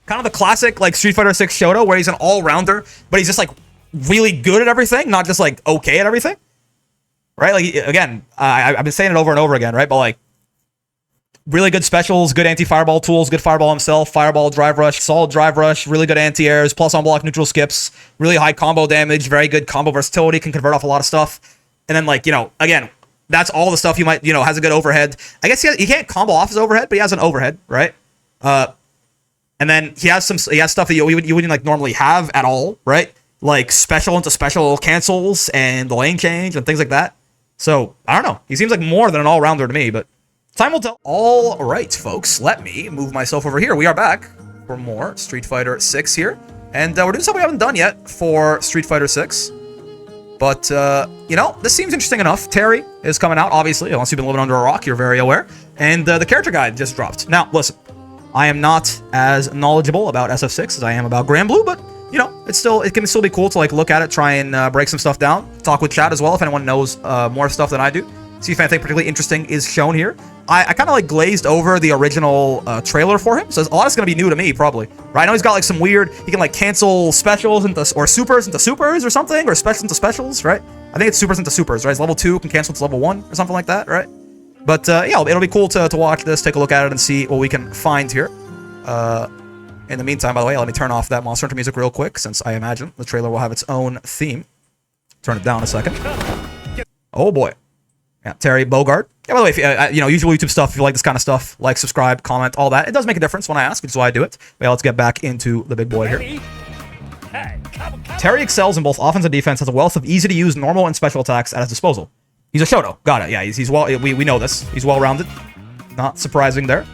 kind of the classic like Street Fighter 6 Shoto, where he's an all-rounder, but he's just like really good at everything, not just like okay at everything, right? Like again, I've been saying it over and over again, right? But like really good specials, good anti-fireball tools, good fireball himself, fireball, drive rush, solid drive rush, really good anti-airs, plus on-block neutral skips, really high combo damage, very good combo versatility, can convert off a lot of stuff. And then like, you know, again, that's all the stuff you might, you know, has a good overhead. I guess he can't combo off his overhead, but he has an overhead, right? And then he has stuff that you wouldn't like normally have at all, right? Like special into special cancels and the lane change and things like that. So I don't know. He seems like more than an all-rounder to me, but time will tell. All right, folks, let me move myself over here. We are back for more Street Fighter 6 here. And we're doing something we haven't done yet for Street Fighter 6. But, you know, this seems interesting enough. Terry is coming out, obviously. Unless you've been living under a rock, you're very aware. And the character guide just dropped. Now, listen, I am not as knowledgeable about SF6 as I am about Granblue, but, you know, it can still be cool to, like, look at it, try and break some stuff down. Talk with chat as well if anyone knows more stuff than I do. See if anything particularly interesting is shown here. I kind of like glazed over the original trailer for him, so a lot is going to be new to me, probably. Right? I know he's got like some weird, he can like cancel specials or supers into supers or something, or specials into specials, right? I think it's supers into supers, right? It's level 2 can cancel to level 1 or something like that, right? But yeah, it'll be cool to watch this, take a look at it, and see what we can find here. In the meantime, by the way, let me turn off that Monster Hunter music real quick, since I imagine the trailer will have its own theme. Turn it down a second. Oh boy. Yeah, Terry Bogard. Yeah, by the way, if, you know, usual YouTube stuff, if you like this kind of stuff, like, subscribe, comment, all that. It does make a difference when I ask, which is why I do it. But yeah, let's get back into the big boy here. Terry excels in both offense and defense, has a wealth of easy-to-use normal and special attacks at his disposal. He's a Shoto. Got it. Yeah, he's well. We know this. He's well-rounded. Not surprising there.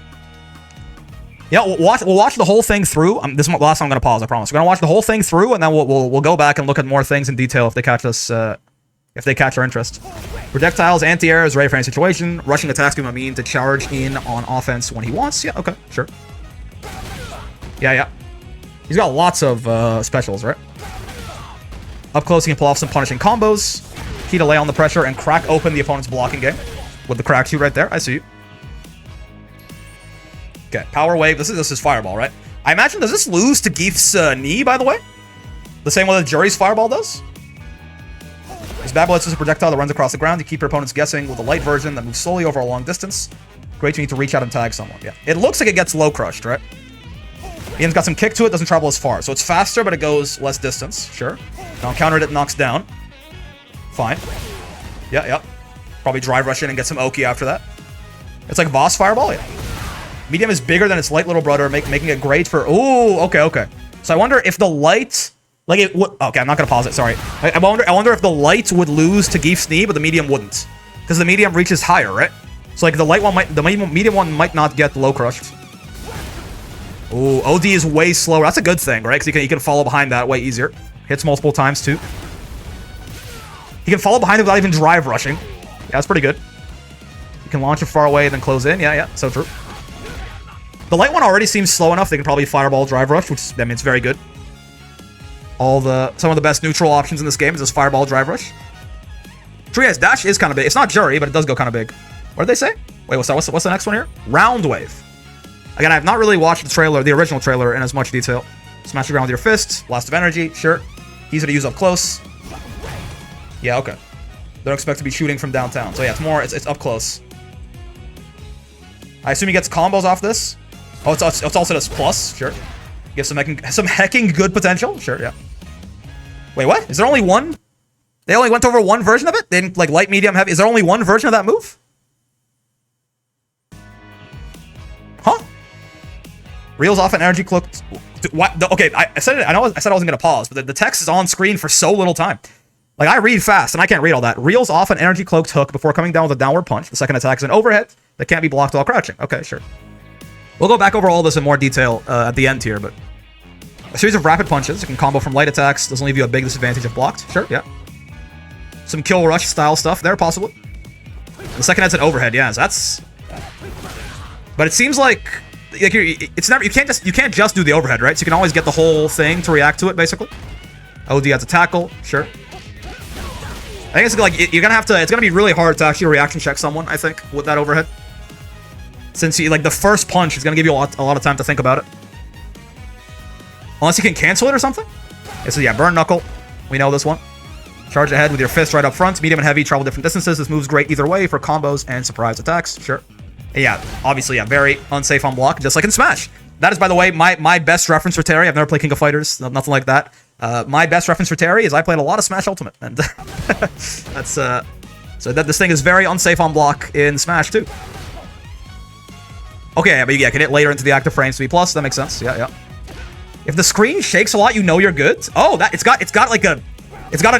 Yeah, we'll watch the whole thing through. This is the last time I'm going to pause, I promise. We're going to watch the whole thing through, and then we'll go back and look at more things in detail if they catch us, if they catch our interest. Projectiles, anti-airs, ready for any situation. Rushing attacks give him a mean to charge in on offense when he wants. Yeah, okay, sure. Yeah. He's got lots of specials, right? Up close, he can pull off some punishing combos. Key to lay on the pressure and crack open the opponent's blocking game. With the crack shoot right there. I see you. Okay, Power Wave. This is Fireball, right? I imagine, does this lose to Geef's knee, by the way? The same way that Juri's Fireball does? This bad boy is a projectile that runs across the ground. You keep your opponents guessing with a light version that moves slowly over a long distance. Great, you need to reach out and tag someone. Yeah, it looks like it gets low crushed, right? Ian's got some kick to it, doesn't travel as far. So it's faster, but it goes less distance. Sure. Now countered it, knocks down. Fine. Yeah. Probably drive rush in and get some Oki after that. It's like Voss Fireball, yeah. Medium is bigger than its light little brother, making it great for... Ooh, okay. So I wonder if the light... Like it would... Okay, I'm not going to pause it, sorry. I wonder if the light would lose to Geef's knee, but the medium wouldn't. Because the medium reaches higher, right? So like the light one might... The medium one might not get low crushed. Ooh, OD is way slower. That's a good thing, right? Because you can follow behind that way easier. Hits multiple times, too. He can follow behind it without even drive rushing. Yeah, that's pretty good. You can launch it far away, then close in. Yeah, so true. The light one already seems slow enough. They can probably fireball drive rush, which, I mean, it's very good. Some of the best neutral options in this game is this fireball drive rush. True, yes, dash is kind of big. It's not Juri, but it does go kind of big. What did they say? Wait, what's the next one here? Round Wave. Again, I have not really watched the original trailer, in as much detail. Smash the ground with your fist. Blast of energy. Sure. Easy to use up close. Yeah, okay. Don't expect to be shooting from downtown. So yeah, it's up close. I assume he gets combos off this. Oh, it's also this plus. Sure. Gives some hecking good potential. Sure, yeah. Wait, what? Is there only one? They only went over one version of it? They didn't, like, light, medium, heavy. Is there only one version of that move? Huh? Reels off an energy cloak. What? Okay, I said it. I know I said I wasn't going to pause, but the text is on screen for so little time. Like, I read fast, and I can't read all that. Reels off an energy cloaked hook before coming down with a downward punch. The second attack is an overhead that can't be blocked while crouching. Okay, sure. We'll go back over all this in more detail at the end here, but... A series of rapid punches. You can combo from light attacks. Doesn't leave you a big disadvantage if blocked. Sure, yeah. Some kill rush style stuff there, possibly. The second head's an overhead, yeah. So that's... But it seems like it's never... You can't just do the overhead, right? So you can always get the whole thing to react to it, basically. OD has a tackle. Sure. I think it's like you're gonna have to. It's gonna be really hard to actually reaction check someone, I think, with that overhead. Since the first punch is gonna give you a lot of time to think about it. Unless you can cancel it or something. Okay, so yeah, Burn Knuckle. We know this one. Charge ahead with your fist right up front. Medium and heavy, travel different distances. This move's great either way for combos and surprise attacks. Sure. And yeah, obviously, yeah, very unsafe on block, just like in Smash. That is, by the way, my best reference for Terry. I've never played King of Fighters, nothing like that. My best reference for Terry is I played a lot of Smash Ultimate, and that's so that this thing is very unsafe on block in Smash too. Okay, yeah, but yeah, can hit later into the active frames to be plus. That makes sense. Yeah, yeah. If the screen shakes a lot, you know you're good. Oh, that it's got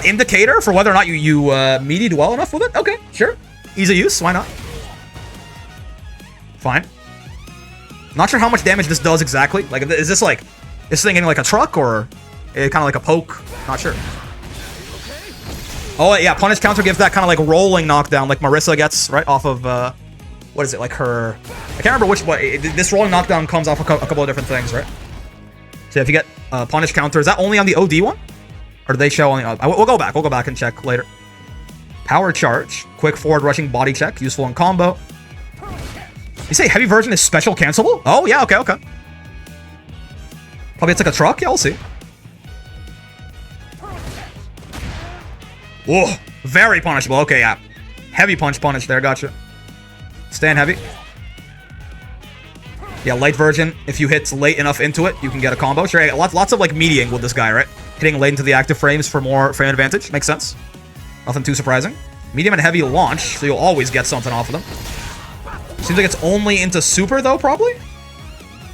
an indicator for whether or not you meatied well enough with it. Okay, sure. Easy use. Why not? Fine. Not sure how much damage this does exactly. Like, is this like, is this thing getting like a truck or kind of like a poke? Not sure. Oh yeah, punish counter gives that kind of like rolling knockdown, like Marissa gets right off of what is it, like her? I can't remember which. What this rolling knockdown comes off a couple of different things, right? So if you get punish counter, is that only on the OD one, or do they show on the? We'll go back. We'll go back and check later. Power charge, quick forward rushing body check, useful in combo. You say heavy version is special cancelable? Oh yeah, okay, okay. Probably it's like a truck. Yeah, we'll see. Whoa, very punishable. Okay, yeah, heavy punch punish there. Gotcha. Stand heavy. Yeah, light version. If you hit late enough into it, you can get a combo. Sure, yeah, lots of like meatying with this guy, right? Hitting late into the active frames for more frame advantage. Makes sense. Nothing too surprising. Medium and heavy launch, so you'll always get something off of them. Seems like it's only into super though, probably.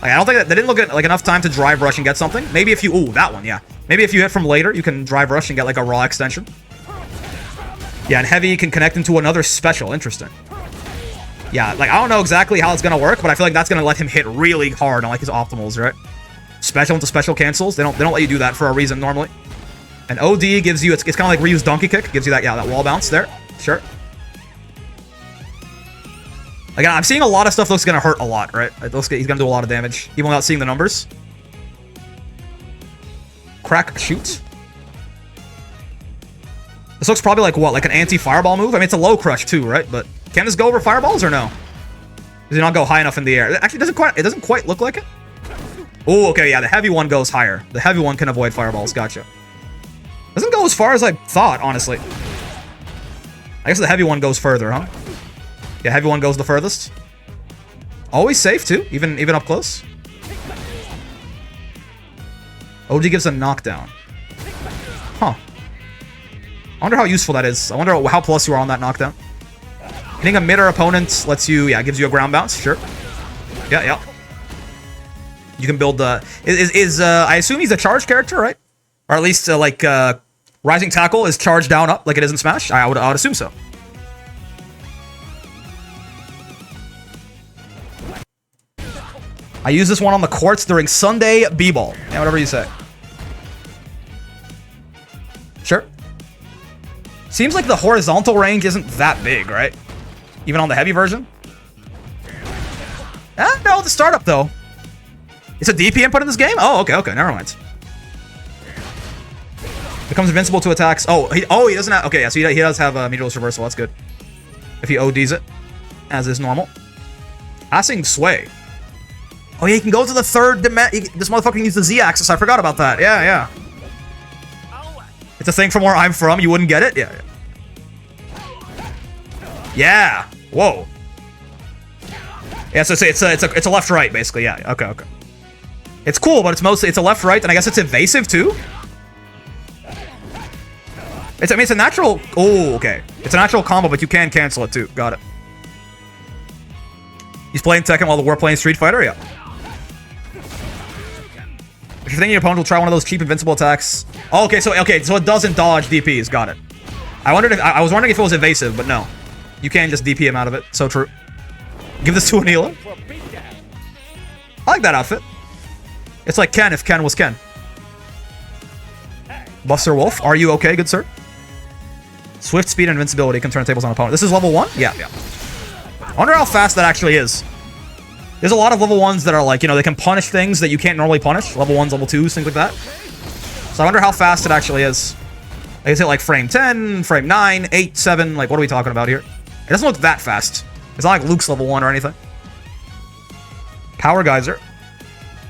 Like, I don't think they didn't look at like enough time to drive rush and get something. Maybe if you, ooh, that one, yeah. Maybe if you hit from later, you can drive rush and get like a raw extension. Yeah, and heavy can connect into another special. Interesting. Yeah, like, I don't know exactly how it's gonna work, but I feel like that's gonna let him hit really hard on like his optimals, right? Special into special cancels. They don't let you do that for a reason normally. And OD gives you, it's kind of like Ryu's donkey kick. Gives you that, yeah, that wall bounce there. Sure. Again, I'm seeing a lot of stuff looks gonna hurt a lot, right? It looks he's gonna do a lot of damage, even without seeing the numbers. Crack shoot. This looks probably like what, like an anti-fireball move? I mean, it's a low crush too, right? But can this go over fireballs or no? Does it not go high enough in the air? It actually doesn't quite look like it. Oh, okay, yeah, the heavy one goes higher. The heavy one can avoid fireballs. Gotcha. Doesn't go as far as I thought, honestly. I guess the heavy one goes further, huh? Yeah, heavy one goes the furthest. Always safe too, even up close. OD gives a knockdown. Huh. I wonder how useful that is. I wonder how plus you are on that knockdown. Hitting a mid-air opponent lets you, yeah, gives you a ground bounce. Sure. Yeah, yeah. You can build the... I assume he's a charge character, right? Or at least, Rising Tackle is charged down up like it is in Smash. I would assume so. I use this one on the courts during Sunday B-ball. Yeah, whatever you say. Sure. Seems like the horizontal range isn't that big, right? Even on the heavy version? No, the startup, though. It's a DP input in this game? Oh, okay, never mind. Becomes invincible to attacks. Oh, he doesn't have... Okay, yeah, so he does have a Meteorless Reversal. That's good. If he ODs it, as is normal. Passing Sway. Oh, yeah, he can go to the third dimension. This motherfucker can use the Z-axis. I forgot about that. Yeah, yeah. It's a thing from where I'm from. You wouldn't get it? Yeah. Yeah. Whoa. Yeah, so it's a left-right, basically. Yeah, okay. It's cool, but it's a left-right, and I guess it's evasive, too? I mean, it's a natural... Oh, okay. It's a natural combo, but you can cancel it, too. Got it. He's playing Tekken while we're playing Street Fighter? Yeah. If you're thinking your opponent will try one of those cheap invincible attacks... Oh, okay, so it doesn't dodge DPs. Got it. I was wondering if it was evasive, but no. You can just DP him out of it. So true. Give this to Anila. I like that outfit. It's like Ken if Ken was Ken. Buster Wolf, are you okay, good sir? Swift speed and invincibility can turn tables on opponent. This is level 1? Yeah. I wonder how fast that actually is. There's a lot of level 1s that are like, they can punish things that you can't normally punish. Level 1s, level 2s, things like that. So I wonder how fast it actually is. Like, is it like frame 10, frame 9, 8, 7? Like, what are we talking about here? It doesn't look that fast. It's not like Luke's level 1 or anything. Power Geyser.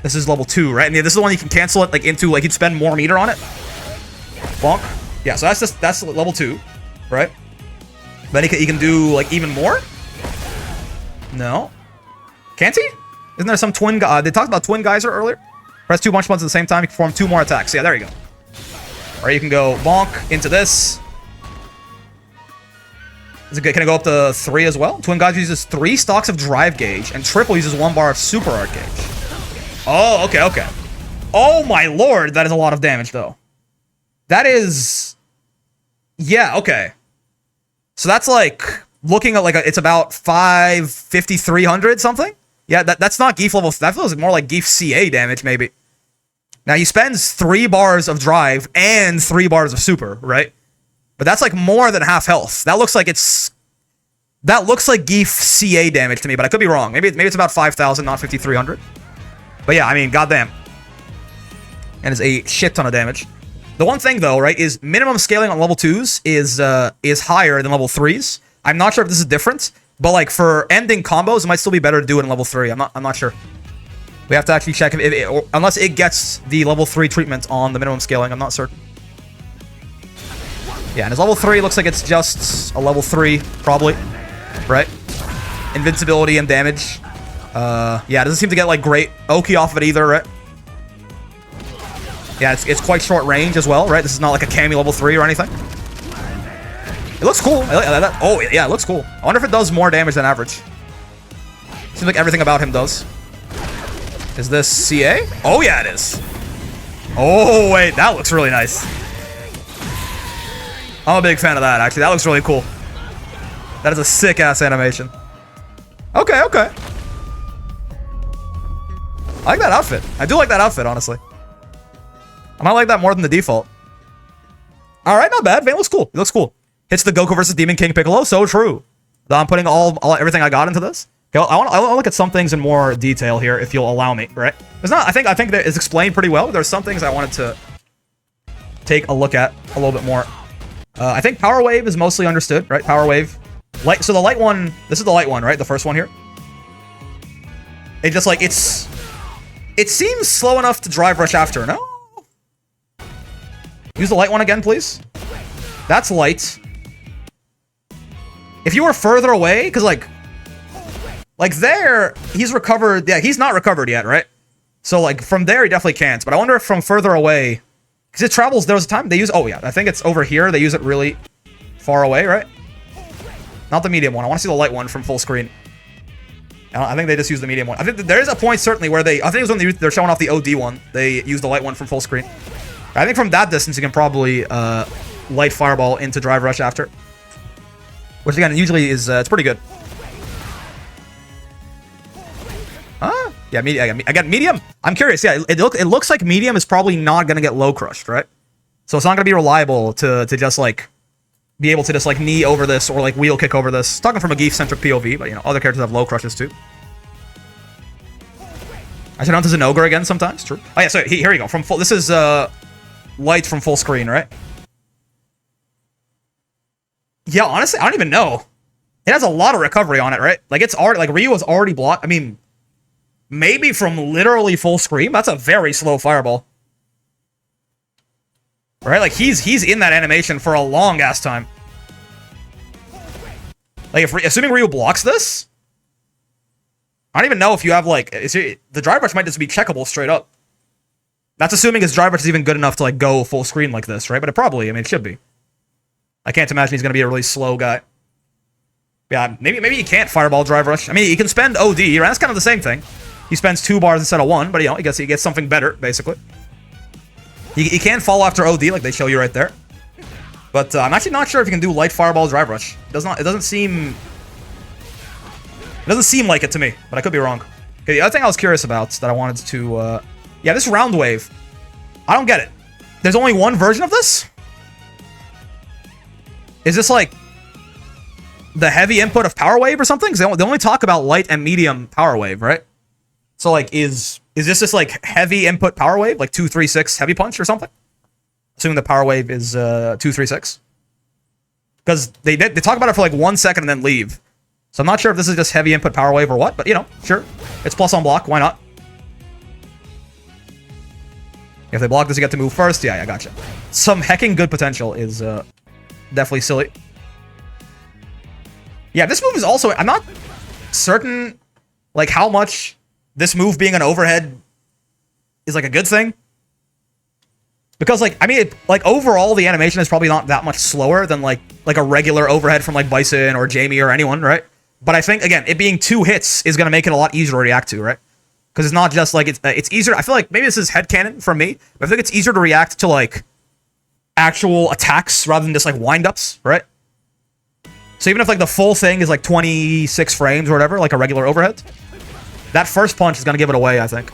This is level 2, right? And this is the one you can cancel it like into, like you'd spend more meter on it. Bonk. Yeah, so that's level 2, right? Then he can do like even more. No, can't he? Isn't there some twin? They talked about twin geyser earlier. Press 2 bunch buttons at the same time. You can perform 2 more attacks. Yeah, there you go. Or you can go bonk into this. Is it good? Can I go up to 3 as well? Twin geyser uses 3 stocks of drive gauge, and triple uses 1 bar of super arc gauge. Oh, okay, okay. Oh my lord, that is a lot of damage though. That is, yeah, okay. So that's like looking at like it's about 550, 300 something. Yeah, that's not Geef level. That feels more like Geef CA damage maybe. Now he spends 3 bars of drive and 3 bars of super, right? But that's like more than half health. That looks like Geef CA damage to me, but I could be wrong. Maybe it's about 5,000, not 5,300. But yeah, I mean, goddamn. And it's a shit ton of damage. The one thing though, right, is minimum scaling on level 2s is higher than level 3s. I'm not sure if this is different, but like for ending combos, it might still be better to do it in level 3. I'm not sure. We have to actually check if unless it gets the level 3 treatment on the minimum scaling. I'm not certain. Yeah, and his level 3 looks like it's just a level 3, probably. Right? Invincibility and damage. Yeah, it doesn't seem to get like great Oki off of it either, right? Yeah, it's quite short range as well, right? This is not like a Cammy level 3 or anything. It looks cool. Oh, yeah, it looks cool. I wonder if it does more damage than average. Seems like everything about him does. Is this CA? Oh, yeah, it is. Oh, wait, that looks really nice. I'm a big fan of that, actually. That looks really cool. That is a sick-ass animation. Okay, okay. I like that outfit. I do like that outfit, honestly. I might like that more than the default. Alright, not bad. Vayne looks cool. He looks cool. Hits the Goku versus Demon King Piccolo. So true. I'm putting everything I got into this. Okay, I want to look at some things in more detail here, if you'll allow me, right? There's not. I think that it's explained pretty well. There's some things I wanted to take a look at a little bit more. I think Power Wave is mostly understood, right? Power Wave. Light. So the light one. This is the light one, right? The first one here. It just like it seems slow enough to drive rush after. No. Use the light one again, please. That's light. If you were further away, because like there, he's recovered. Yeah, he's not recovered yet, right? So like from there, he definitely can't. But I wonder if from further away, because it travels. There was a time they use. Oh yeah, I think it's over here. They use it really far away, right? Not the medium one. I want to see the light one from full screen. I think they just use the medium one. I think there is a point certainly where I think it was when they're showing off the OD one. They use the light one from full screen. I think from that distance, you can probably light fireball into drive rush after. Which again, usually is, it's pretty good. Huh? Yeah, again, medium. I'm curious. Yeah, it looks like medium is probably not going to get low crushed, right? So it's not going to be reliable to just like be able to just like knee over this or like wheel kick over this. Talking from a Geef-centric POV, but you know, other characters have low crushes too. I turn on to Zenogre again sometimes. True. Oh yeah, so here you go. From full. This is light from full screen, right? Yeah, honestly, I don't even know. It has a lot of recovery on it, right? Like it's already like Ryu was already blocked. I mean, maybe from literally full screen. That's a very slow fireball, right? Like he's in that animation for a long ass time. Like assuming Ryu blocks this, I don't even know if you have like the drive rush might just be checkable straight up. That's assuming his drive rush is even good enough to like go full screen like this, right? But I mean, it should be. I can't imagine he's gonna be a really slow guy. Yeah, maybe he can't fireball drive rush. I mean, he can spend OD, right? That's kind of the same thing. He spends 2 bars instead of 1, but you know, he gets something better basically. He can follow after OD like they show you right there. But I'm actually not sure if you can do light fireball drive rush. It doesn't seem like it to me, but I could be wrong. Okay, the other thing I was curious about that I wanted to yeah, this round wave. I don't get it. There's only one version of this? Is this like the heavy input of Power Wave or something? Because they only talk about light and medium Power Wave, right? So like, is this just like heavy input Power Wave, like 236 heavy punch or something? Assuming the Power Wave is 236, because they talk about it for like 1 second and then leave. So I'm not sure if this is just heavy input Power Wave or what, but you know, sure, it's plus on block. Why not? If they block this, you get to move first. Yeah, I gotcha. Some hecking good potential is definitely silly. Yeah, this move is also... I'm not certain, like, how much this move being an overhead is, like, a good thing. Because, like, I mean, like, overall, the animation is probably not that much slower than, like a regular overhead from, like, Bison or Jamie or anyone, right? But I think, again, it being 2 hits is going to make it a lot easier to react to, right? Because it's not just, like, it's easier... I feel like maybe this is headcanon from me, but I think it's easier to react to, like, actual attacks rather than just, like, wind-ups, right? So even if, like, the full thing is, like, 26 frames or whatever, like a regular overhead, that first punch is going to give it away, I think.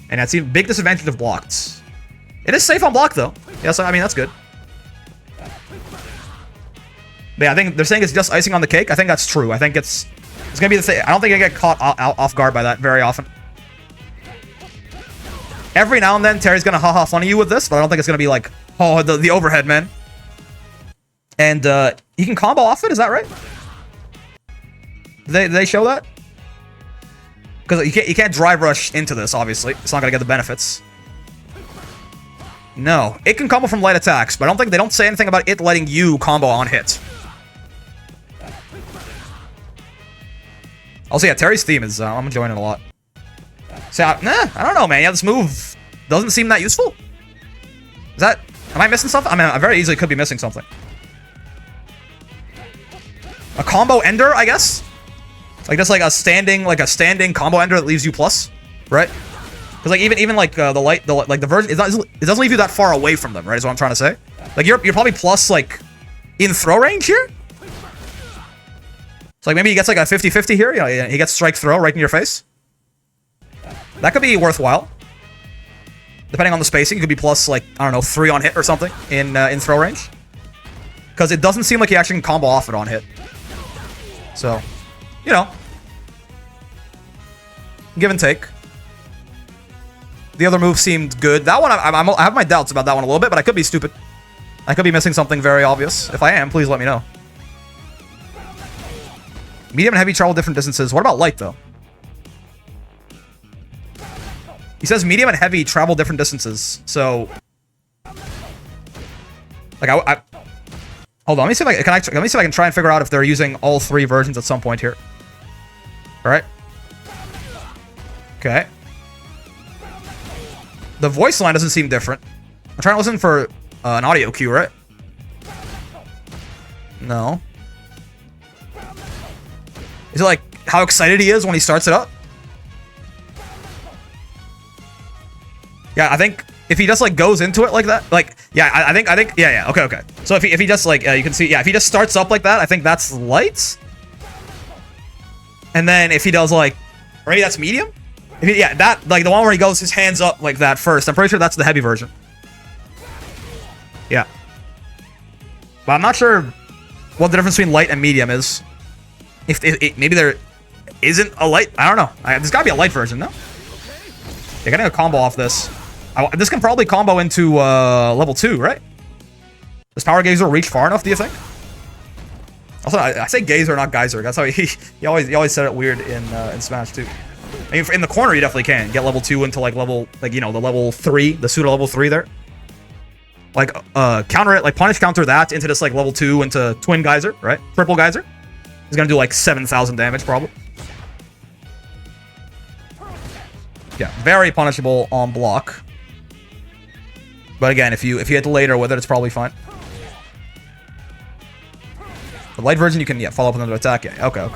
And that's even big disadvantage of blocked. It is safe on block, though. Yeah, so, I mean, that's good. But yeah, I think they're saying it's just icing on the cake. I think that's true. I think it's going to be the same. I don't think I get caught off guard by that very often. Every now and then, Terry's going to haha funny you with this, but I don't think it's going to be like, oh, the overhead, man. And he can combo off it, is that right? Did they show that? Because you can't drive rush into this, obviously. It's not going to get the benefits. No. It can combo from light attacks, but I don't think they don't say anything about it letting you combo on hit. Also, yeah, Terry's theme is... I'm enjoying it a lot. So, I don't know, man. Yeah, this move doesn't seem that useful. Is that... Am I missing something? I mean, I very easily could be missing something. A combo ender, I guess? Like, just like a standing combo ender that leaves you plus, right? Because, like, even like, the version... It doesn't leave you that far away from them, right? Is what I'm trying to say. Like, you're probably plus, like, in throw range here? So, like, maybe he gets, like, a 50-50 here. You know, he gets strike throw right in your face. That could be worthwhile. Depending on the spacing, it could be plus, like, I don't know, 3 on hit or something in throw range. Because it doesn't seem like he actually can combo off it on hit. So, you know. Give and take. The other move seemed good. That one, I have my doubts about that one a little bit, but I could be stupid. I could be missing something very obvious. If I am, please let me know. Medium and heavy travel different distances. What about light, though? He says medium and heavy travel different distances. So, like, hold on. Let me see if let me see if I can try and figure out if they're using all 3 versions at some point here. All right. Okay. The voice line doesn't seem different. I'm trying to listen for an audio cue, right? No. Is it like how excited he is when he starts it up? Yeah, I think if he just like goes into it like that, like, yeah, I think, yeah, okay. So if he just like, you can see, yeah, if he just starts up like that, I think that's light. And then if he does like, or maybe that's medium? If he, yeah, that, like the one where he goes his hands up like that first, I'm pretty sure that's the heavy version. Yeah. But I'm not sure what the difference between light and medium is. If maybe there isn't a light, I don't know. There's gotta be a light version, no? They're getting a combo off this. This can probably combo into level 2, right? Does Power Gazer reach far enough, do you think? Also, I say Gazer, not Geyser. That's how he always said it weird in Smash too. I mean, in the corner, you definitely can get level 2 into like level, like, you know, the level 3, the pseudo level 3 there. Like counter it, like punish counter that into this like level 2 into Twin Geyser, right? Triple Geyser. He's gonna do like 7,000 damage probably. Yeah, very punishable on block. But again, if you hit later with it, it's probably fine. The light version, you can, yeah, follow up with another attack. Yeah, okay.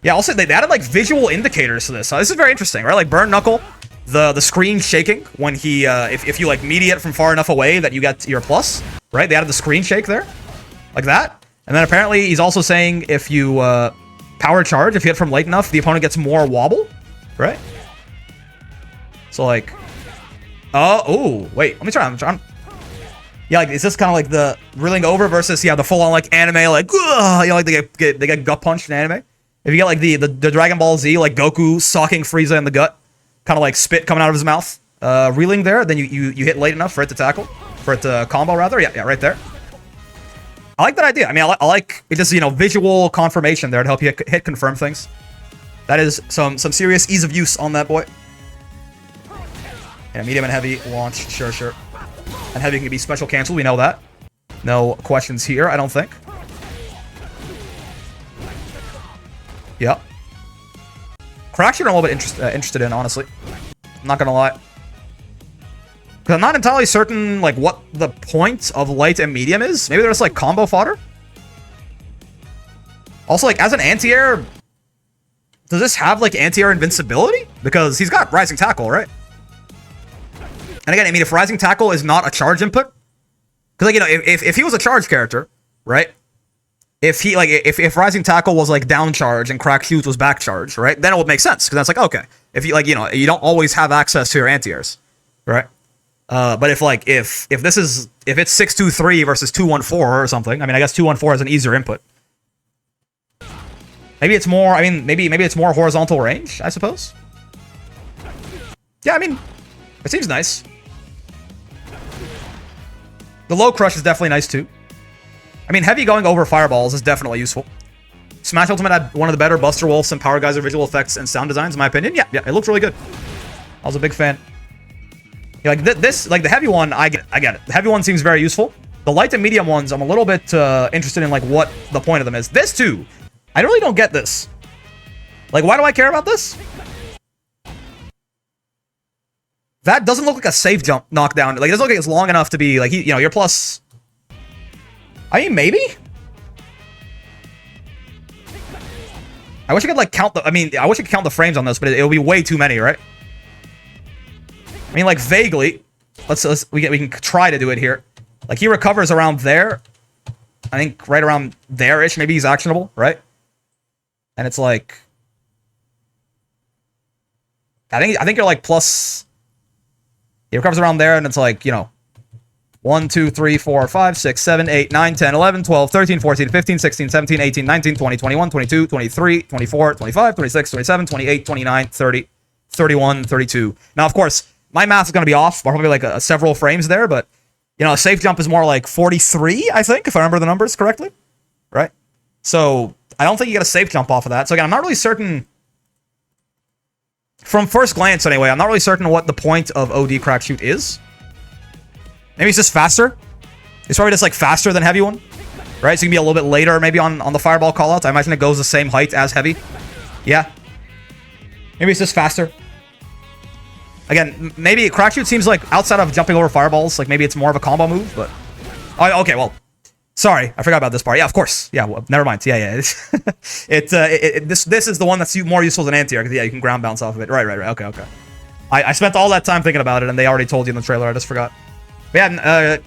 Yeah, also, they added, like, visual indicators to this. So this is very interesting, right? Like, Burn Knuckle, the screen shaking when he, if you, like, mediate from far enough away that you get your plus, right? They added the screen shake there. Like that. And then apparently, he's also saying if you, power charge, if you hit from late enough, the opponent gets more wobble, right? So, like... oh, wait. Let me try. I'm trying. Yeah, like, is this kind of like the reeling over versus, yeah, the full-on, like, anime, like, you know, like, they get gut punched in anime? If you get, like, the Dragon Ball Z, like, Goku socking Frieza in the gut, kind of, like, spit coming out of his mouth, reeling there, then you hit late enough for it to tackle, for it to combo, rather. Yeah, right there. I like that idea. I mean, I like it just, you know, visual confirmation there to help you hit confirm things. That is some serious ease of use on that boy. Yeah, medium and heavy launch. Sure, sure. And heavy can be special cancel. We know that. No questions here, I don't think. Yep. Crack shoot I'm a little bit interested in, honestly. I'm not gonna lie. Because I'm not entirely certain, like, what the point of light and medium is. Maybe they're just, like, combo fodder? Also, like, as an anti-air, does this have, like, anti-air invincibility? Because he's got Rising Tackle, right? And again, I mean, if Rising Tackle is not a charge input, because, like, you know, if he was a charge character, right? If he, like, if Rising Tackle was, like, down charge and Crack Shoot was back charge, right? Then it would make sense, because that's like, okay. If you, like, you know, you don't always have access to your anti-airs, right? But if, like, if it's 623 versus 214 or something, I mean, I guess 214 is an easier input. Maybe it's more, I mean, maybe it's more horizontal range, I suppose. Yeah, I mean, it seems nice. The low crush is definitely nice, too. I mean, heavy going over fireballs is definitely useful. Smash Ultimate had one of the better Buster Wolfs and Power Geyser visual effects and sound designs, in my opinion. Yeah, it looked really good. I was a big fan. Yeah, like, this, like, the heavy one, I get it. The heavy one seems very useful. The light and medium ones, I'm a little bit interested in, like, what the point of them is. This, too. I really don't get this. Like, why do I care about this? That doesn't look like a safe jump knockdown. Like, it doesn't look like it's long enough to be, like, you know, you're plus... I mean, maybe? I wish I could, like, count the... I mean, I wish I could count the frames on this, but it would be way too many, right? I mean, like, vaguely. We can try to do it here. Like, he recovers around there. I think right around there-ish. Maybe he's actionable, right? And it's like... I think you're, like, plus... He recovers around there, and it's like, you know... 1, 2, 3, 4, 5, 6, 7, 8, 9, 10, 11, 12, 13, 14, 15, 16, 17, 18, 19, 20, 21, 22, 23, 24, 25, 26, 27, 28, 29, 30, 31, 32. Now, of course, my math is going to be off. Probably like several frames there, but, you know, a safe jump is more like 43, I think, if I remember the numbers correctly. Right? So, I don't think you get a safe jump off of that. So, again, I'm not really certain... From first glance, anyway, I'm not really certain what the point of OD Crack Shoot is. Maybe it's just faster. It's probably just, like, faster than heavy one. Right? So you can be a little bit later, maybe, on the fireball callouts. I imagine it goes the same height as heavy. Yeah. Maybe it's just faster. Again, maybe Crack Shoot seems like, outside of jumping over fireballs, like, maybe it's more of a combo move, but... Oh, okay, well... Sorry, I forgot about this part. Yeah, of course. Yeah, well, never mind. Yeah. This is the one that's more useful than anti-air, because, yeah, you can ground bounce off of it. Right. Okay. I spent all that time thinking about it, and they already told you in the trailer. I just forgot. But yeah,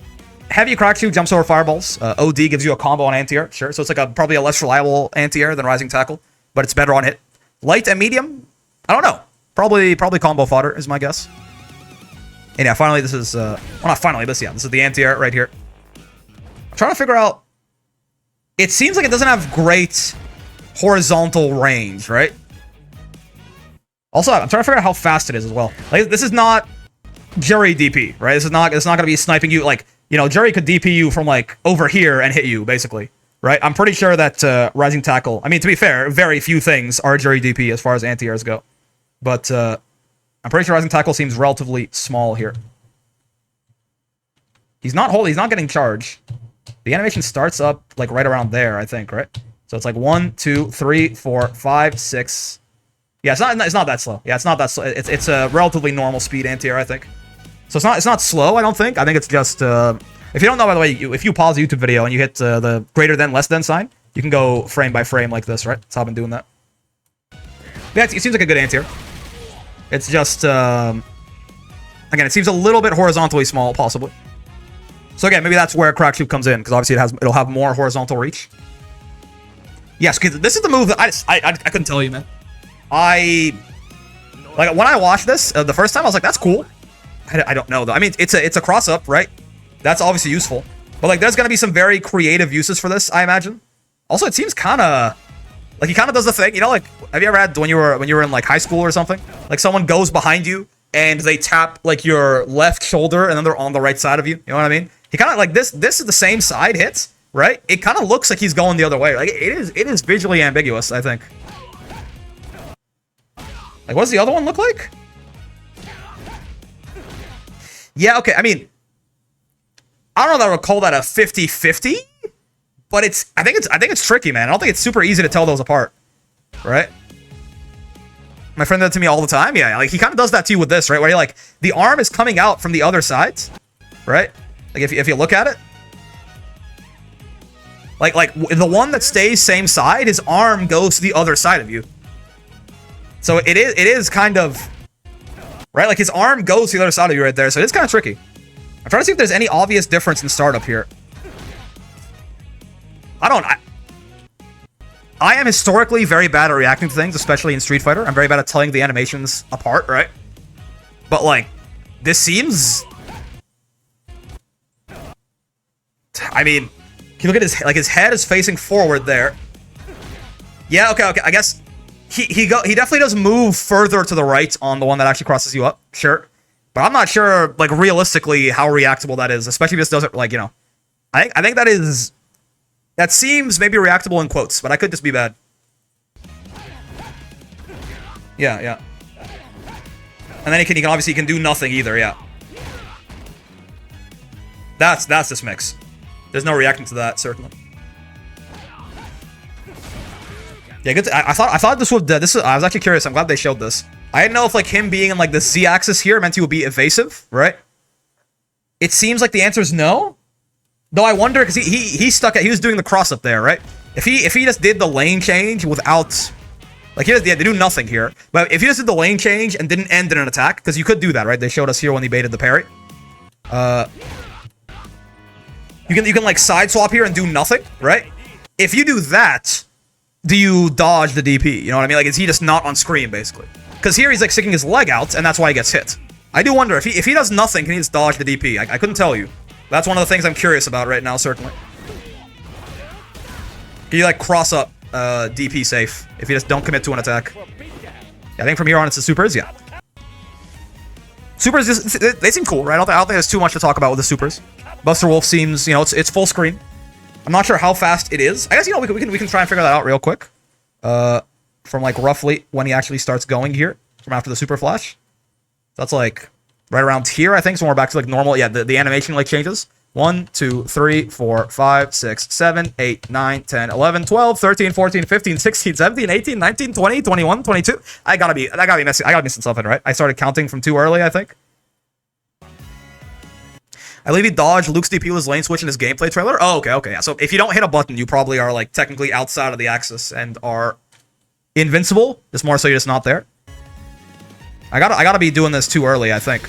heavy Crack Shoot jumps over fireballs. OD gives you a combo on anti-air, sure. So it's like probably a less reliable anti-air than Rising Tackle, but it's better on hit. Light and medium? I don't know. Probably combo fodder is my guess. And yeah, finally this is... well, not finally, but yeah, this is the anti-air right here. I'm trying to figure out... It seems like it doesn't have great horizontal range, right? Also, I'm trying to figure out how fast it is as well. Like, this is not... Jerry DP, right? It's not going to be sniping you, like, you know, Jerry could DP you from, like, over here and hit you, basically, right? I'm pretty sure that Rising Tackle, I mean, to be fair, very few things are Jerry DP as far as anti-airs go, but I'm pretty sure Rising Tackle seems relatively small here. He's not getting charge. The animation starts up, like, right around there, I think, right? So it's like 1, 2, 3, 4, 5, 6... Yeah, it's not that slow. Yeah, it's not that slow. It's a relatively normal speed anti-air, I think. So it's not slow, I don't think. I think it's just... if you don't know, by the way, if you pause a YouTube video and you hit the greater than, less than sign, you can go frame by frame like this, right? That's how I've been doing that. Yeah, it seems like a good anti-air. It's just... again, it seems a little bit horizontally small, possibly. So again, maybe that's where Crack Shoot comes in, because obviously it'll have more horizontal reach. Yes, because this is the move that I couldn't tell you, man. Like, when I watched this the first time, I was like, that's cool. I don't know, though. I mean, it's a cross-up, right? That's obviously useful. But, like, there's going to be some very creative uses for this, I imagine. Also, it seems kind of... Like, he kind of does the thing, you know, like, have you ever had, when you were in, like, high school or something? Like, someone goes behind you, and they tap, like, your left shoulder, and then they're on the right side of you. You know what I mean? He kind of, like, this is the same side hits, right? It kind of looks like he's going the other way. Like, it is visually ambiguous, I think. Like, what does the other one look like? Yeah, okay. I mean, I don't know that I would call that a 50-50, but I think it's tricky, man. I don't think it's super easy to tell those apart. Right? My friend does that to me all the time. Yeah, like he kind of does that to you with this, right? Where like the arm is coming out from the other sides, right? Like if you look at it, like the one that stays same side, his arm goes to the other side of you. So it is kind of right. Like his arm goes to the other side of you right there. So it's kind of tricky. I'm trying to see if there's any obvious difference in startup here. I am historically very bad at reacting to things, especially in Street Fighter. I'm very bad at telling the animations apart, right? But, like, this seems... I mean, can you look at his head is facing forward there. Yeah, okay. I guess he definitely does move further to the right on the one that actually crosses you up, sure. But I'm not sure, like, realistically how reactable that is, especially if this doesn't, like, you know... I think that is... That seems maybe reactable in quotes, but I could just be bad. Yeah. And then he can obviously do nothing either, yeah. That's this mix. There's no reacting to that, certainly. Yeah, good. I thought this would. I was actually curious. I'm glad they showed this. I didn't know if like him being in like the Z-axis here meant he would be evasive, right? It seems like the answer is no. Though I wonder because he stuck at he was doing the cross up there, right? If he just did the lane change without like they do nothing here, but if he just did the lane change and didn't end in an attack, because you could do that, right? They showed us here when he baited the parry. You can like side swap here and do nothing, right? If you do that, do you dodge the DP? You know what I mean? Like is he just not on screen basically? Because here he's like sticking his leg out and that's why he gets hit. I do wonder if he does nothing, can he just dodge the DP? I couldn't tell you. That's one of the things I'm curious about right now, certainly. Can you, like, cross up DP safe if you just don't commit to an attack? Yeah, I think from here on it's the supers, yeah. Supers, they seem cool, right? I don't think there's too much to talk about with the supers. Buster Wolf seems, you know, it's full screen. I'm not sure how fast it is. I guess, you know, we can try and figure that out real quick. From, like, roughly when he actually starts going here, from after the super flash. That's, like... Right around here, I think, so we're back to like normal. Yeah, the animation like changes. 1, 2, 3, 4, 5, 6, 7, 8, 9, 10, 11, 12, 13, 14, 15, 16, 17, 18, 19, 20, 21, 22. I gotta be missing. I gotta be missing something, right? I started counting from too early, I think. I believe he dodged Luke's DP with his lane switch in his gameplay trailer. Oh, okay. Yeah. So if you don't hit a button, you probably are like technically outside of the axis and are invincible. Just more so you're just not there. I gotta be doing this too early, I think.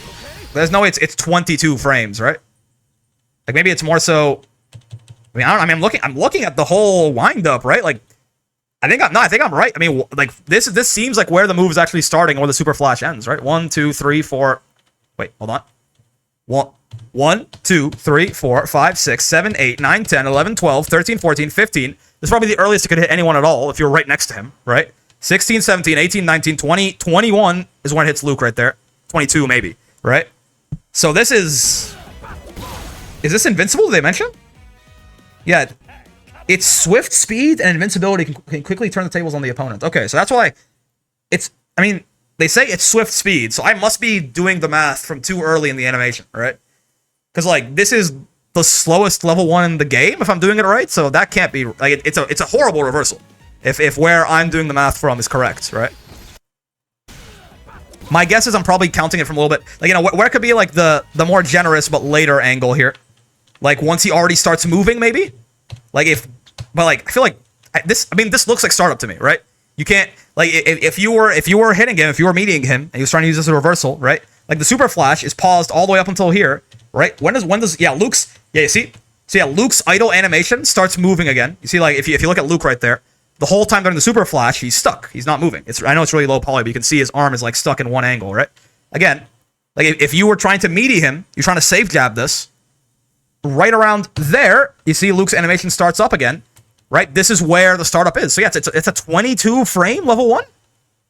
There's no way it's 22 frames, right? Like maybe it's more so. I mean, I'm looking at the whole wind up, right? Like, I think I'm right. I mean, like this seems like where the move is actually starting, or the super flash ends, right? 1, 2, 3, 4. Wait, hold on. 1, 2, 3, 4, 5, 6, 7, 8, 9, 10, 11, 12, 13, 14, 15. This is probably the earliest it could hit anyone at all if you're right next to him, right? 16, 17, 18, 19, 20, 21 is when it hits Luke right there. 22 maybe, right? So this is this invincible, did they mention? Yeah. It's swift speed and invincibility can quickly turn the tables on the opponent. Okay, so that's why I mean, they say it's swift speed, so I must be doing the math from too early in the animation, right? Because, like, this is the slowest level 1 in the game, if I'm doing it right, so that can't be, like, it's a horrible reversal. If where I'm doing the math from is correct, right? My guess is I'm probably counting it from a little bit... Like, you know, where could be, like, the more generous but later angle here? Like, once he already starts moving, maybe? Like, But, like, I feel like... this looks like startup to me, right? You can't... Like, if you were hitting him, if you were meeting him, and he was trying to use this as a reversal, right? Like, the super flash is paused all the way up until here, right? When does... Yeah, Luke's... Yeah, you see? So, yeah, Luke's idle animation starts moving again. You see, like, if you look at Luke right there... The whole time during the super flash, he's stuck. He's not moving. I know it's really low poly, but you can see his arm is like stuck in one angle, right? Again, like if you were trying to meaty him, you're trying to safe jab this. Right around there, you see Luke's animation starts up again, right? This is where the startup is. So yeah, it's a 22 frame level 1,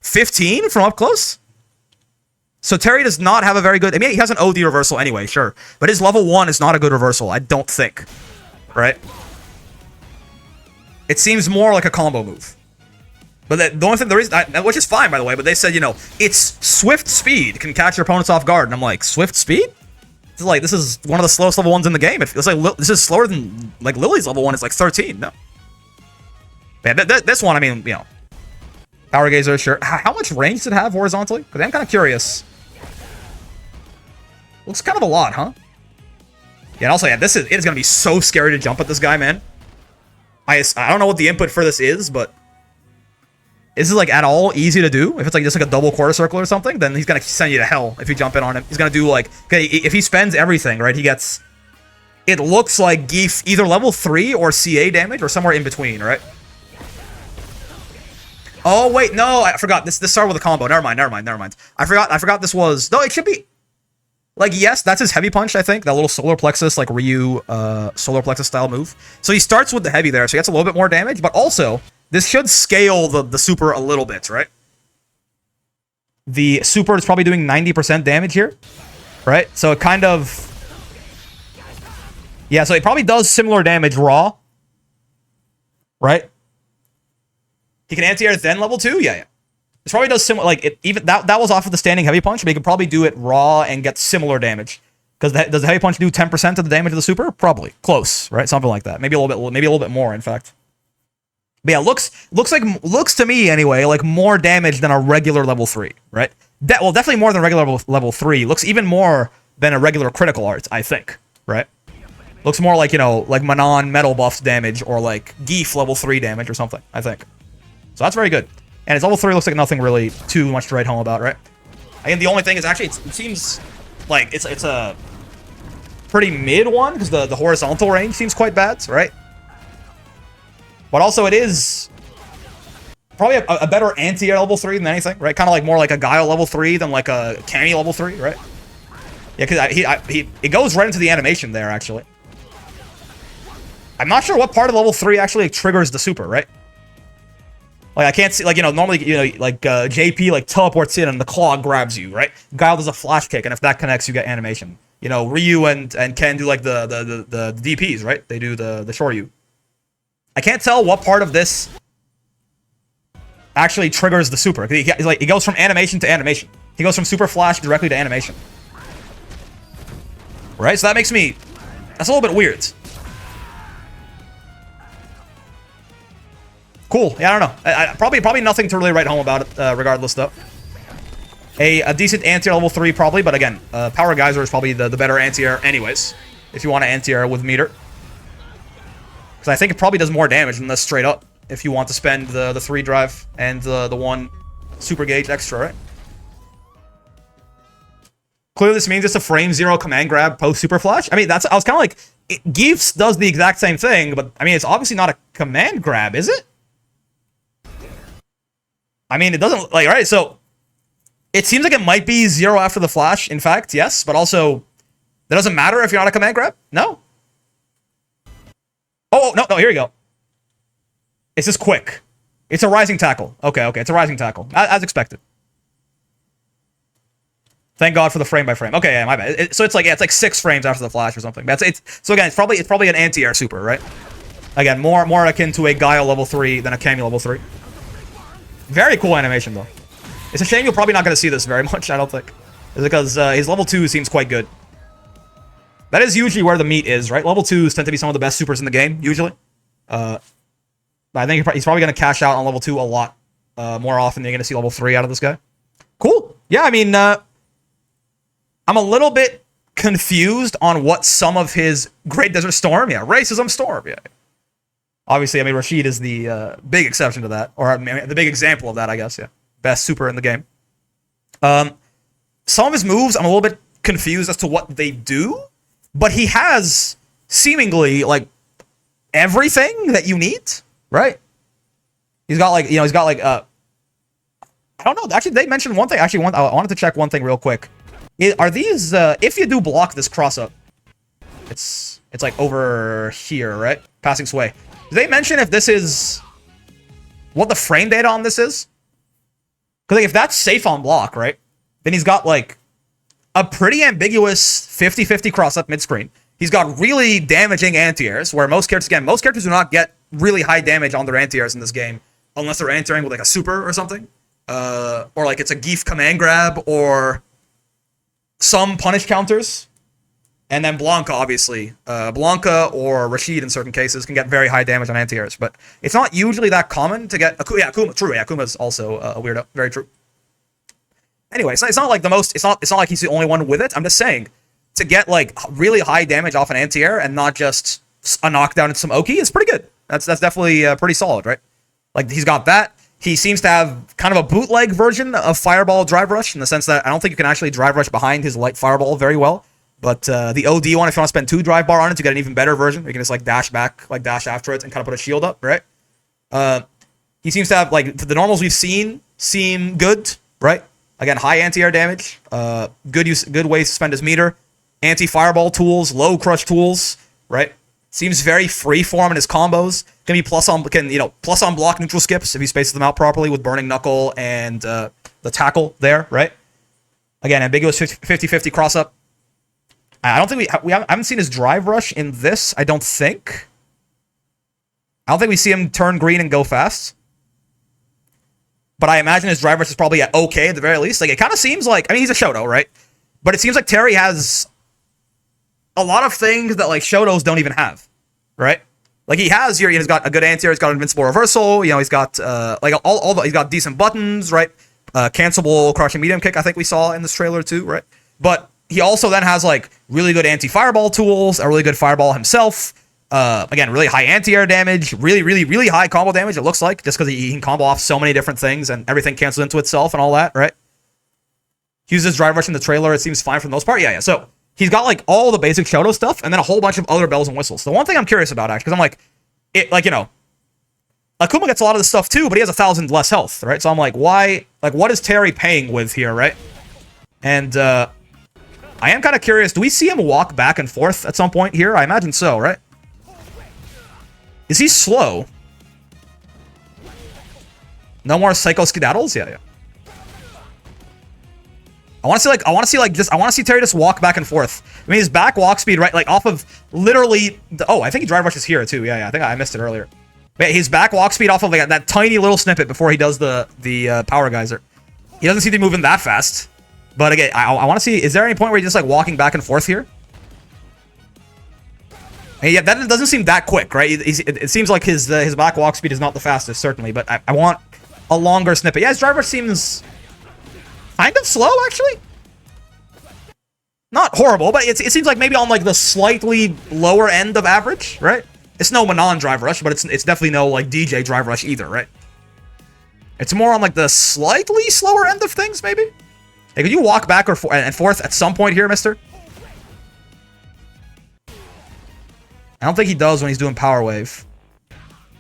15 from up close. So Terry does not have a very good. I mean, he has an OD reversal anyway, sure, but his level 1 is not a good reversal. I don't think, right? It seems more like a combo move. But the only thing, which is fine, by the way, but they said, you know, it's swift speed, can catch your opponents off guard. And I'm like, swift speed? this is one of the slowest level 1s in the game. It feels like this is slower than like Lily's level 1. It's like 13. No. Man, this one, I mean, you know, Power Gazer, sure. How much range does it have horizontally? Because I'm kind of curious. Looks kind of a lot, huh? Yeah, and also, yeah, it is going to be so scary to jump at this guy, man. I don't know what the input for this is, but is this, like, at all easy to do? If it's, like, just, like, a double quarter circle or something, then he's going to send you to hell if you jump in on him. He's going to do, like, okay, if he spends everything, right, he gets, it looks like Geef either level 3 or CA damage or somewhere in between, right? Oh, wait, no, I forgot. This started with a combo. Never mind. I forgot this was, no, it should be, like, yes, that's his heavy punch, I think. That little solar plexus, like Ryu solar plexus style move. So he starts with the heavy there, so he gets a little bit more damage, but also, this should scale the super a little bit, right? The super is probably doing 90% damage here, right? So it kind of, yeah, so it probably does similar damage raw, right? He can anti-air then level 2? Yeah. It probably does similar, like, even that was off of the standing heavy punch, but he could probably do it raw and get similar damage. Because does the heavy punch do 10% of the damage of the super? Probably. Close, right? Something like that. Maybe a little bit more, in fact. But yeah, looks to me, anyway, like more damage than a regular level 3, right? Well, definitely more than regular level 3. Looks even more than a regular critical art, I think, right? Looks more like, you know, like Manon metal buffs damage or like Geef level 3 damage or something, I think. So that's very good. And his level 3 looks like nothing really too much to write home about, right? And the only thing is actually, it seems like it's a pretty mid one, because the horizontal range seems quite bad, right? But also it is probably a better anti-air level 3 than anything, right? Kind of like more like a Guile level 3 than like a Cammy level 3, right? Yeah, because it goes right into the animation there, actually. I'm not sure what part of level 3 actually triggers the super, right? Like, I can't see, like, you know, normally, you know, like, JP, like, teleports in and the claw grabs you, right? Guile does a flash kick, and if that connects, you get animation. You know, Ryu and Ken do, like, the DPs, right? They do the Shoryu. I can't tell what part of this actually triggers the super. He's like, he goes from animation to animation. He goes from super flash directly to animation. Right? So that makes me, that's a little bit weird. Cool. Yeah, I don't know. Probably nothing to really write home about it, regardless, though. A decent anti-air level 3, probably, but again, Power Geyser is probably the better anti-air anyways, if you want to anti-air with meter. Because I think it probably does more damage than this straight up, if you want to spend the 3 drive and the 1 super gauge extra, right? Clearly this means it's a frame 0 command grab post super flash. I mean, I was kind of like, Geefs does the exact same thing, but I mean, it's obviously not a command grab, is it? I mean, it doesn't, like, right, so it seems like it might be 0 after the flash, in fact, yes, but also, that doesn't matter if you're not a command grab? No. Oh, no, here you go. It's just quick. It's a rising tackle. Okay, it's a rising tackle, as expected. Thank God for the frame by frame. Okay, yeah, my bad. So it's like, yeah, it's like 6 frames after the flash or something. So again, it's probably an anti-air super, right? Again, more akin to a Guile level 3 than a Cammy level 3. Very cool animation, though. It's a shame you're probably not going to see this very much, I don't think. It's because his level 2 seems quite good. That is usually where the meat is, right? Level 2s tend to be some of the best supers in the game, usually. But I think he's probably going to cash out on level 2 a lot more often than you're going to see level 3 out of this guy. Cool. Yeah, I mean, I'm a little bit confused on what some of his Great Desert Storm, yeah, Racism Storm, yeah. Obviously, I mean, Rashid is the big exception to that, or I mean, the big example of that, I guess, yeah. Best super in the game. Some of his moves, I'm a little bit confused as to what they do, but he has seemingly, like, everything that you need, right? He's got, like, you know, I don't know, actually, they mentioned one thing, I wanted to check one thing real quick. Are these, if you do block this cross-up, it's like over here, right? Passing sway. Did they mention if this is what the frame data on this is? Because like, if that's safe on block, right? Then he's got like a pretty ambiguous 50-50 cross-up mid-screen. He's got really damaging anti-airs, where most characters do not get really high damage on their anti-airs in this game, unless they're anti-airing with like a super or something. Or like it's a Geef command grab, or some punish counters. And then Blanca, obviously. Blanca or Rashid in certain cases can get very high damage on anti-airs, but it's not usually that common to get... yeah, Akuma, true, yeah, Akuma's also a weirdo. Very true. Anyway, it's not like the most... It's not like he's the only one with it. I'm just saying, to get, like, really high damage off an anti-air and not just a knockdown and some Oki is pretty good. That's definitely pretty solid, right? Like, he's got that. He seems to have kind of a bootleg version of Fireball Drive Rush in the sense that I don't think you can actually Drive Rush behind his light Fireball very well. But the OD one, if you want to spend 2 Drive Bar on it to get an even better version, you can just like dash back, like dash after it and kind of put a shield up, right? He seems to have, like, the normals we've seen seem good, right? Again, high anti-air damage, good ways to spend his meter, anti-fireball tools, low crush tools, right? Seems very freeform in his combos. Can be plus on block neutral skips if he spaces them out properly with Burning Knuckle and the tackle there, right? Again, ambiguous 50-50 cross up. I don't think I haven't seen his drive rush in this. I don't think we see him turn green and go fast. But I imagine his drive rush is probably at okay at the very least. Like, it kind of seems like, I mean, he's a Shoto, right? But it seems like Terry has a lot of things that, like, Shotos don't even have, right? Like, he has here, he's got a good anti-air, he's got invincible reversal, you know, he's got like he's got decent buttons, right? Cancelable crushing medium kick, I think we saw in this trailer too, right? But he also then has, like, really good anti-fireball tools, a really good fireball himself. Again, really high anti-air damage, really high combo damage, it looks like, just because he can combo off so many different things and everything cancels into itself and all that, right? He uses drive rush in the trailer, it seems fine for the most part. Yeah. So he's got, like, all the basic Shoto stuff and then a whole bunch of other bells and whistles. The one thing I'm curious about, actually, because I'm like, you know, Akuma gets a lot of this stuff too, but he has 1,000 less health, right? So I'm like, why, like, what is Terry paying with here, right? And, I am kind of curious, do we see him walk back and forth at some point here? I imagine so, right? Is he slow? No more Psycho Skedaddles? Yeah. I want to see Terry just walk back and forth. I mean, his back walk speed, right, like, off of literally, I think he drive rushes here too. Yeah, I think I missed it earlier. But his back walk speed off of, like, that tiny little snippet before he does the power geyser. He doesn't seem to be moving that fast. But again, I want to see, is there any point where he's just, like, walking back and forth here? And yeah, that doesn't seem that quick, right? It seems like his back walk speed is not the fastest, certainly, but I want a longer snippet. Yeah, his driver seems kind of slow, actually. Not horrible, but it seems like maybe on, like, the slightly lower end of average, right? It's no Manon drive rush, but it's definitely no, like, DJ drive rush either, right? It's more on, like, the slightly slower end of things, maybe? Hey, could you walk back and forth at some point here, mister? I don't think he does when he's doing Power Wave.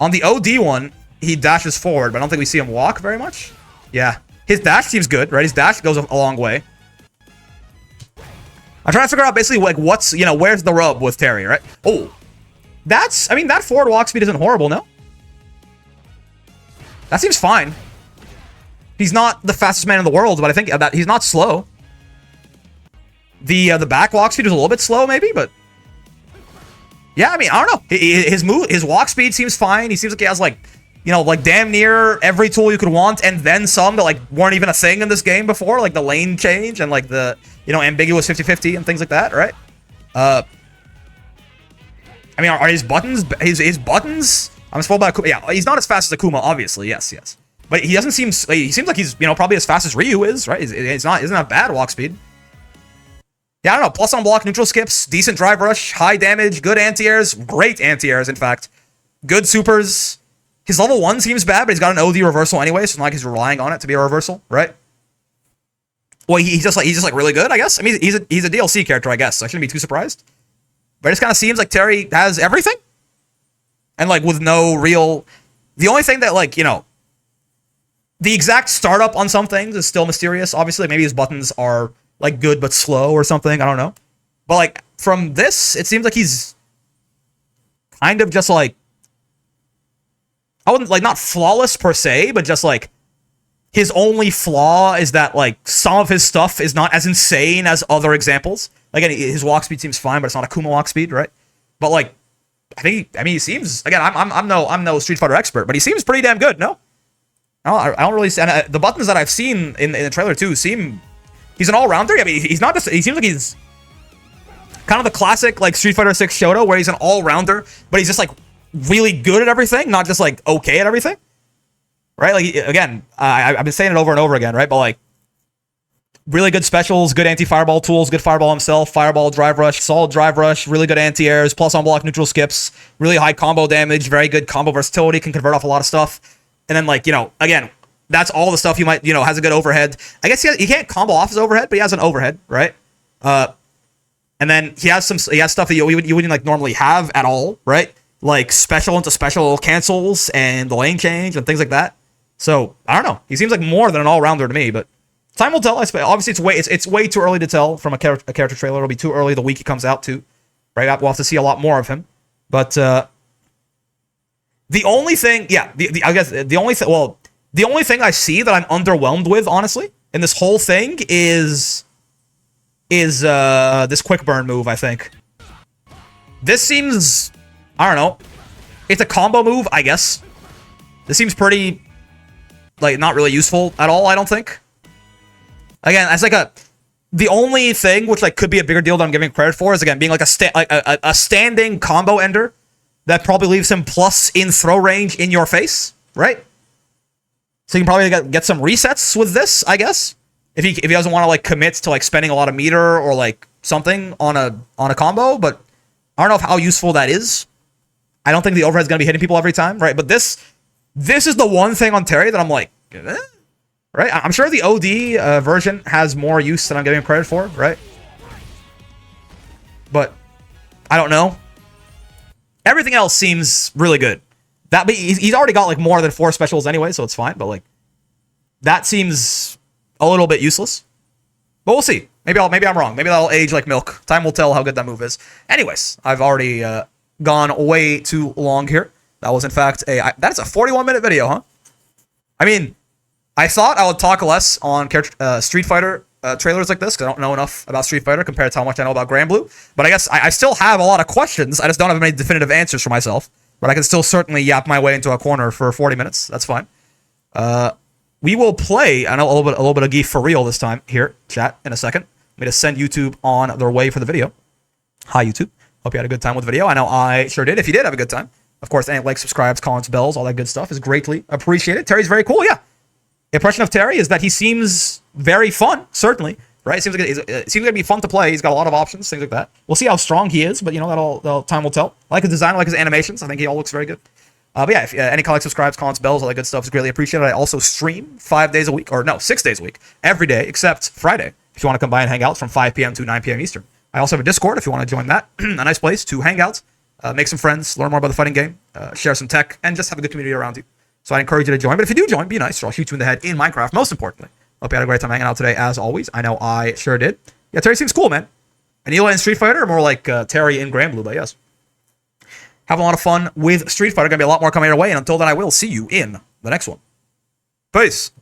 On the OD one, he dashes forward, but I don't think we see him walk very much. Yeah. His dash seems good, right? His dash goes a long way. I'm trying to figure out basically, like, what's, you know, where's the rub with Terry, right? Oh. I mean, that forward walk speed isn't horrible, no? That seems fine. He's not the fastest man in the world, but I think that he's not slow. The back walk speed is a little bit slow, maybe, but yeah, I mean, I don't know. His walk speed seems fine. He seems like he has, like, you know, like, damn near every tool you could want, and then some that, like, weren't even a thing in this game before, like the lane change and, like, the, you know, ambiguous 50-50 and things like that, right? I mean, are his buttons his buttons? I'm spoiled by Akuma. Yeah, he's not as fast as Akuma, obviously. Yes. But he doesn't seem, he seems like he's, you know, probably as fast as Ryu is, right? Isn't that bad walk speed? Yeah, I don't know. Plus on block, neutral skips, decent drive rush, high damage, good anti-airs, great anti-airs, in fact. Good supers. His level 1 seems bad, but he's got an OD reversal anyway, so it's not like he's relying on it to be a reversal, right? Well, he's just like really good, I guess. I mean, he's a DLC character, I guess, so I shouldn't be too surprised. But it just kind of seems like Terry has everything. And, like, with no real... The only thing that, like, you know, the exact startup on some things is still mysterious. Obviously, maybe his buttons are, like, good but slow or something. I don't know. But, like, from this, it seems like he's kind of just, like, I wouldn't, like, not flawless per se, but just, like, his only flaw is that, like, some of his stuff is not as insane as other examples. Like, his walk speed seems fine, but it's not Akuma walk speed, right? But, like, I mean, he seems, again, I'm no Street Fighter expert, but he seems pretty damn good, no? I don't really see, and the buttons that I've seen in the trailer too seem, he's an all-rounder. I mean, he's not just, he seems like he's kind of the classic like Street Fighter 6 Shoto, where he's an all-rounder, but he's just like really good at everything, not just like okay at everything, right? Like again, I've been saying it over and over again, right? But like really good specials, good anti-fireball tools, good fireball himself, fireball, drive rush, solid drive rush, really good anti-airs, plus on-block neutral skips, really high combo damage, very good combo versatility, can convert off a lot of stuff. And then like, again, that's all the stuff you might, has a good overhead. I guess he can't combo off his overhead, but he has an overhead, right? And then he has stuff that you wouldn't like normally have at all, right? Like special into special cancels and the lane change and things like that. So I don't know. He seems like more than an all-rounder to me, but time will tell. Obviously, it's way too early to tell from a character trailer. It'll be too early the week he comes out too, right? We'll have to see a lot more of him. But the only thing, the only thing I see that I'm underwhelmed with, honestly, in this whole thing is this quick burn move. I think this seems, I don't know, it's a combo move, I guess. This seems pretty like not really useful at all. I don't think. Again, as like the only thing which like could be a bigger deal that I'm giving credit for is again being like a standing combo ender that probably leaves him plus in throw range in your face, right? So you can probably get some resets with this, I guess, if he doesn't want to like commit to like spending a lot of meter or like something on a combo. But I don't know how useful that is. I don't think the overhead's gonna be hitting people every time, right? But this is the one thing on Terry that I'm like, right? I'm sure the OD version has more use than I'm giving him credit for, right? But I don't know. Everything else seems really good. He's already got like more than 4 specials anyway, so it's fine. But like that seems a little bit useless. But we'll see. Maybe I'm wrong. Maybe that'll age like milk. Time will tell how good that move is. Anyways, I've already gone way too long here. That was in fact that's a 41-minute video, huh? I mean, I thought I would talk less on Street Fighter trailers like this because I don't know enough about Street Fighter compared to how much I know about Granblue. But I guess I still have a lot of questions. I just don't have any definitive answers for myself. But I can still certainly yap my way into a corner for 40 minutes. That's fine. We will play a little bit of Geef for real this time here, chat, in a second. I'm going to send YouTube on their way for the video. Hi, YouTube. Hope you had a good time with the video. I know I sure did. If you did have a good time, of course, any likes, subscribes, comments, bells, all that good stuff is greatly appreciated. Terry's very cool, yeah. Impression of Terry is that he seems very fun, certainly, right? It seems like it'd be fun to play. He's got a lot of options, things like that. We'll see how strong he is, but that'll time will tell. I like his design, I like his animations. I think he all looks very good. But yeah, if any likes, subscribes, comments, bells, all that good stuff is greatly appreciated. I also stream 5 days a week, or no, 6 days a week, every day except Friday. If you want to come by and hang out from 5 p.m. to 9 p.m. Eastern. I also have a Discord if you want to join that. A nice place to hang out, make some friends, learn more about the fighting game, share some tech, and just have a good community around you. So I encourage you to join. But if you do join, be nice, or I'll shoot you in the head in Minecraft, most importantly. Hope you had a great time hanging out today, as always. I know I sure did. Yeah, Terry seems cool, man. And Eli in Street Fighter, or more like Terry in Granblue, but yes. Have a lot of fun with Street Fighter. Gonna be a lot more coming your way. And until then, I will see you in the next one. Peace.